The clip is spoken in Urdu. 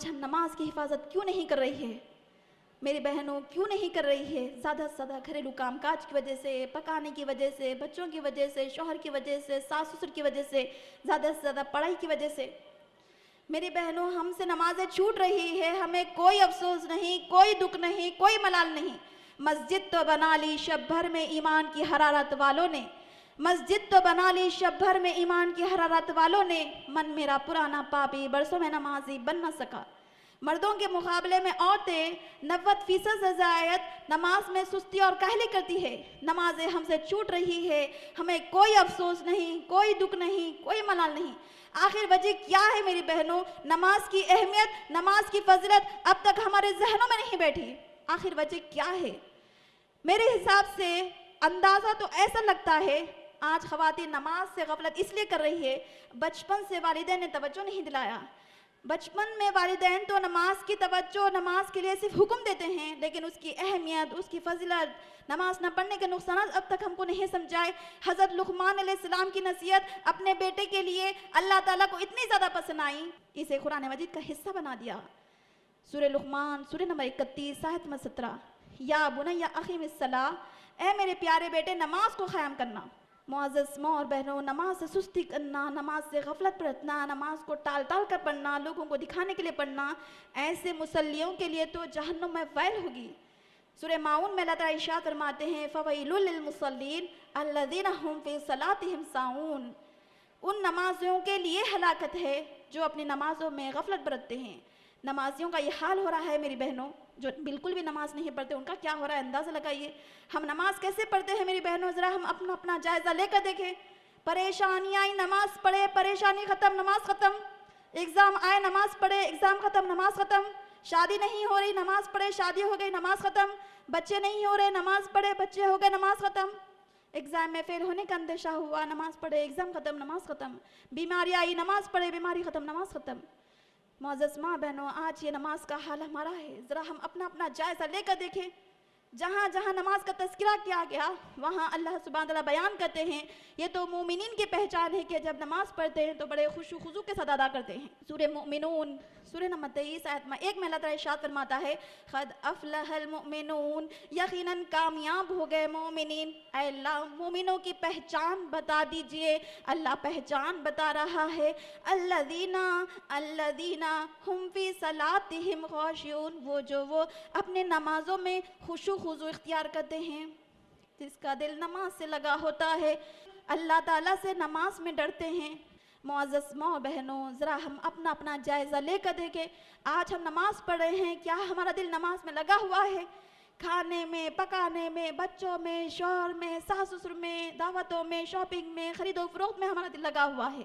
آج ہم نماز کی حفاظت کیوں نہیں کر رہی ہے؟ میری بہنوں کیوں نہیں کر رہی ہے؟ زیادہ سے زیادہ گھریلو کام کاج کی وجہ سے، پکانے کی وجہ سے، بچوں کی وجہ سے، شوہر کی وجہ سے، ساس سسر کی وجہ سے، زیادہ سے زیادہ پڑھائی کی وجہ سے۔ میری بہنوں ہم سے نمازیں چھوٹ رہی ہے، ہمیں کوئی افسوس نہیں، کوئی دکھ نہیں، کوئی ملال نہیں۔ مسجد تو بنا لی شب بھر میں ایمان کی حرارت والوں نے، مسجد تو بنا لی شب بھر میں ایمان کی حرارت والوں نے، من میرا پرانا پاپی برسوں میں نمازی بن نہ سکا۔ مردوں کے مقابلے میں عورتیں 90% سے زائد نماز میں سستی اور کاہلی کرتی ہے۔ نمازیں ہم سے چھوٹ رہی ہے، ہمیں کوئی افسوس نہیں، کوئی دکھ نہیں، کوئی ملال نہیں۔ آخر وجہ کیا ہے میری بہنوں؟ نماز کی اہمیت، نماز کی فضیلت اب تک ہمارے ذہنوں میں نہیں بیٹھی۔ آخر وجہ کیا ہے؟ میرے حساب سے اندازہ تو ایسا لگتا ہے آج خواتین نماز سے غفلت اس لیے کر رہی ہے، بچپن سے والدین نے توجہ نہیں دلایا۔ بچپن میں والدین تو نماز کی توجہ، نماز کے لیے صرف حکم دیتے ہیں، لیکن اس کی اہمیت، اس کی فضیلت، نماز نہ پڑھنے کے نقصانات اب تک ہم کو نہیں سمجھائے۔ حضرت لقمان علیہ السلام کی نصیحت اپنے بیٹے کے لیے اللہ تعالیٰ کو اتنی زیادہ پسند آئی، اسے قرآن مجید کا حصہ بنا دیا۔ سورہ لقمان، سورہ نمبر 31، آیت نمبر 17۔ یا بنی اقیم الصلاۃ، اے میرے پیارے بیٹے نماز کو قائم کرنا۔ معزز ماں اور بہنوں، نماز سے سستی کرنا، نماز سے غفلت برتنا، نماز کو ٹال ٹال کر پڑھنا، لوگوں کو دکھانے کے لیے پڑھنا، ایسے مصلیوں کے لیے تو جہنم میں ویل ہوگی۔ سورہ ماؤن میں اللہ تعالیٰ ارشاد فرماتے ہیں فَوَيْلٌ لِّلْمُصَلِّينَ الَّذِينَ هُمْ فِي صَلَاتِهِمْ سَاهُونَ، ان نمازیوں کے لیے ہلاکت ہے جو اپنی نمازوں میں غفلت برتتے ہیں۔ نمازیوں کا یہ حال ہو رہا ہے میری بہنوں، جو بالکل بھی نماز نہیں پڑھتے، ان کا کیا ہو رہا ہے اندازہ لگائیے۔ ہم نماز کیسے پڑھتے ہیں میری بہنوں؟ ذرا ہم اپنا جائزہ لے کر دیکھیں۔ پریشانی آئی نماز پڑھے، پریشانی ختم نماز ختم۔ ایگزام آئے نماز پڑھے، ایگزام ختم نماز ختم۔ شادی نہیں ہو رہی نماز پڑھے، شادی ہو گئی نماز ختم۔ بچے نہیں ہو رہے نماز پڑھے، بچے ہو گئے نماز ختم۔ ایگزام میں فیل ہونے کا اندیشہ ہوا، نماز پڑھے، ایگزام ختم نماز ختم۔ بیماری آئی نماز پڑھے، بیماری ختم نماز ختم۔ معزز ماں بہنوں، آج یہ نماز کا حال ہمارا ہے، ذرا ہم اپنا جائزہ لے کر دیکھیں۔ جہاں جہاں نماز کا تذکرہ کیا گیا وہاں اللہ سبحانہ تعالیٰ بیان کرتے ہیں یہ تو مومنین کی پہچان ہے کہ جب نماز پڑھتے ہیں تو بڑے خشوع و خضوع کے ساتھ ادا کرتے ہیں۔ سورہ مومنون، سورہ نمبر 23 آیت نمبر 1 میں اللہ تعالیٰ ارشاد فرماتا ہے قد افلح المؤمنون، یقیناً کامیاب ہو گئے مومنین۔ اے اللہ مومنوں کی پہچان بتا دیجئے۔ اللہ پہچان بتا رہا ہے الذین ہم فی صلاتہم خاشعون، وہ اپنے نمازوں میں خشوع خضوع اختیار کرتے ہیں، جس کا دل نماز سے لگا ہوتا ہے، اللہ تعالیٰ سے نماز میں ڈرتے ہیں۔ معزز ماں بہنوں، ذرا ہم اپنا جائزہ لے کر دیکھیں۔ آج ہم نماز پڑھ رہے ہیں، کیا ہمارا دل نماز میں لگا ہوا ہے؟ کھانے میں، پکانے میں، بچوں میں، شوہر میں، ساس سسر میں، دعوتوں میں، شاپنگ میں، خرید و فروخت میں ہمارا دل لگا ہوا ہے؟